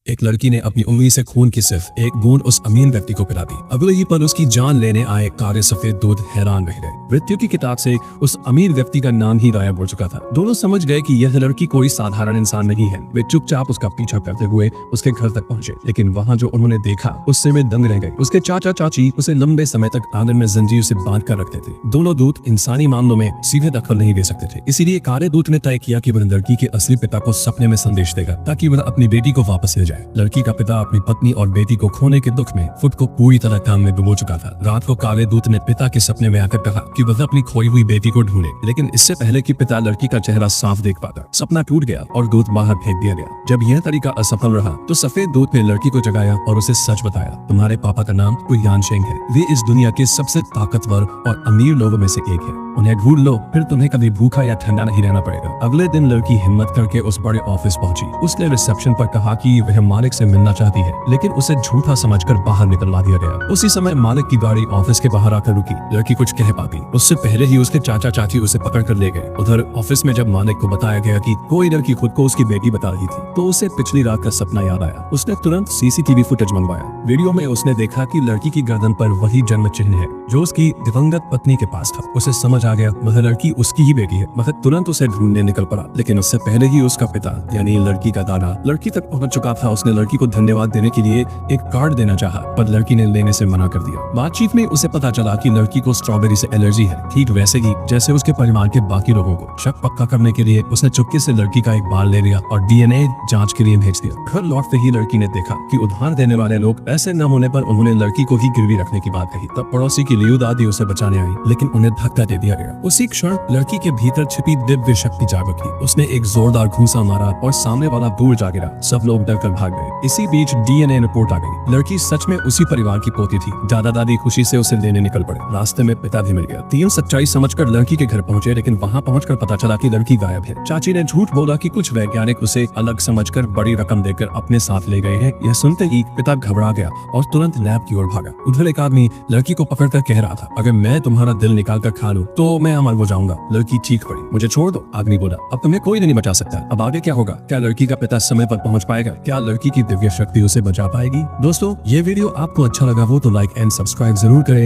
एक लड़की ने अपनी उंगली से खून की सिर्फ एक बूंद उस अमीर व्यक्ति को पिला दी। अगले ही पल उसकी जान लेने आए काले सफेद दूध हैरान रह गए। मृत्यु की किताब से उस अमीर व्यक्ति का नाम ही गायब हो चुका था। दोनों समझ गए कि यह लड़की कोई साधारण इंसान नहीं है। वे चुपचाप उसका पीछा करते हुए उसके घर तक पहुंचे, लेकिन वहां जो उन्होंने देखा उससे वे दंग रह गए। उसके चाचा चाची उसे लंबे समय तक आंगन में जंजीर से बांध कर रखते थे। दोनों दूत इंसानी मामलों में सीधे दखल नहीं दे सकते थे, इसीलिए काले दूत ने तय किया कि वह लड़की के असली पिता को सपने में संदेश देगा ताकि वह अपनी बेटी को वापस ले जाए। लड़की का पिता अपनी पत्नी और बेटी को खोने के दुख में खुद को पूरी तरह काम में डुबो चुका था। रात को काले दूत ने पिता के सपने में आकर कहा कि वह अपनी खोई हुई बेटी को ढूंढे, लेकिन इससे पहले कि पिता लड़की का चेहरा साफ देख पाता, सपना टूट गया और दूत बाहर फेंक दिया गया। जब यह तरीका असफल रहा तो सफेद दूत ने लड़की को जगाया और उसे सच बताया, तुम्हारे पापा का नाम कुयान शेंग है। वे इस दुनिया के सबसे ताकतवर और अमीर लोगों में से एक है। उन्हें ढूंढ लो, फिर तुम्हें कभी भूखा या ठंडा नहीं रहना पड़ेगा। अगले दिन लड़की हिम्मत करके उस बड़े ऑफिस पहुंची। उसने रिसेप्शन पर कहा कि वह मालिक से मिलना चाहती है, लेकिन उसे झूठा समझकर बाहर निकलवा दिया गया। उसी समय मालिक की गाड़ी ऑफिस के बाहर आकर रुकी। लड़की कुछ कह पाती उससे पहले ही उसके चाचा चाची उसे पकड़ कर ले गए। उधर ऑफिस में जब मालिक को बताया गया कि कोई लड़की खुद को उसकी बेटी बता रही थी, तो उसे पिछली रात का सपना याद आया। उसने तुरंत सीसीटीवी फुटेज मंगवाया। वीडियो में उसने देखा कि लड़की की गर्दन पर वही जन्म चिन्ह है जो उसकी दिवंगत पत्नी के पास था। उसे समझ आ गया वह लड़की उसकी ही बेटी है। वह तुरंत उसे ढूंढने निकल पड़ा, लेकिन उससे पहले ही उसका पिता यानी लड़की का दादा लड़की तक पहुंच चुका था। उसने लड़की को धन्यवाद देने के लिए एक कार्ड देना चाहा, पर लड़की ने लेने से मना कर दिया। बातचीत में उसे पता चला कि लड़की को स्ट्रॉबेरी से एलर्जी है, ठीक वैसे ही जैसे उसके परिवार के बाकी लोगों को। शक पक्का करने के लिए उसने चुपके से लड़की का एक बाल ले लिया और डीएनए जांच के लिए भेज दिया। घर लौटते ही लड़की ने देखा कि उधार देने वाले लोग ऐसे न होने पर उन्होंने लड़की को ही गिरवी रखने की बात कही। तब पड़ोसी की लियू दादी उसे बचाने आई, लेकिन उन्हें धक्का दे दिया गया। उसी क्षण लड़की के भीतर छिपी दिव्य शक्ति जाग उठी। उसने एक जोरदार घूंसा मारा और सामने वाला दूर जा गिरा। सब लोग डरकर भाग गए। इसी बीच डीएनए रिपोर्ट आ गई। लड़की सच में उसी परिवार की पोती थी। दादा दादी खुशी से उसे लेने निकल पड़े। रास्ते में पिता भी मिल गया। तीन सच्चाई समझकर लड़की के घर पहुंचे, लेकिन वहां पहुंचकर पता चला कि लड़की गायब है। चाची ने झूठ बोला कि कुछ वैज्ञानिक उसे अलग समझकर बड़ी रकम देकर अपने साथ ले गए हैं। यह सुनते ही पिता घबरा गया और तुरंत लैब की ओर भागा। उधर एक आदमी लड़की को पकड़कर कह रहा था, अगर मैं तुम्हारा दिल निकाल कर खा लूं तो मैं अमर हो जाऊंगा। लड़की चीख पड़ी, मुझे छोड़ दो। आदमी बोला, अब तुम्हें कोई नहीं बचा सकता। अब आगे क्या होगा? क्या लड़की का पिता समय पर पहुंच पाएगा? क्या लड़की की दिव्य शक्ति उसे बचा पाएगी? दोस्तों, ये वीडियो आपको अच्छा लगा हो तो लाइक एंड सब्सक्राइब जरूर करें।